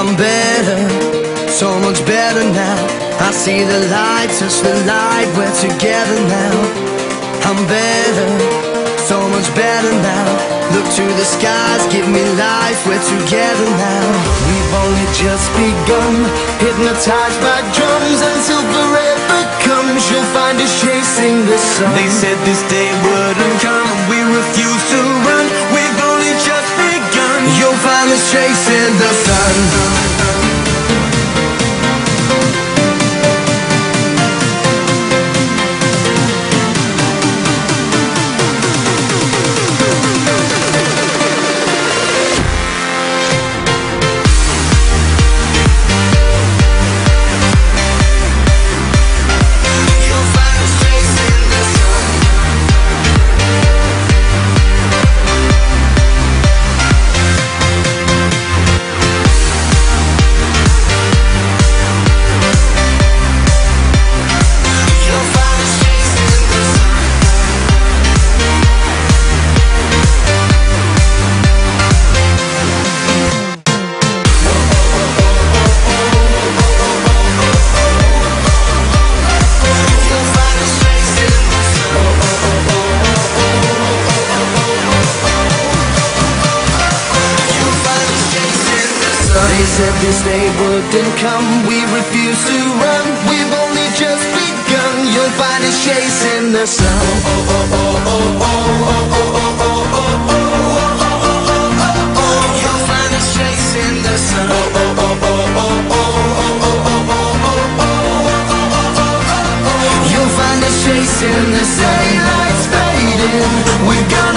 I'm better, so much better now. I see the light, touch the light, we're together now. I'm better, so much better now. Look to the skies, give me life, we're together now. We've only just begun, hypnotized by drums. Until forever comes, you'll find us chasing the sun. They said this day wouldn't come, and we refuse to run. We've only just begun. You'll find us chasing the sun. They said this day wouldn't come, we refuse to run. We've only just begun, you'll find us chasing the sun. You'll find us chasing the sun. You'll find us chasing the sun. Daylight's fading, we're gonna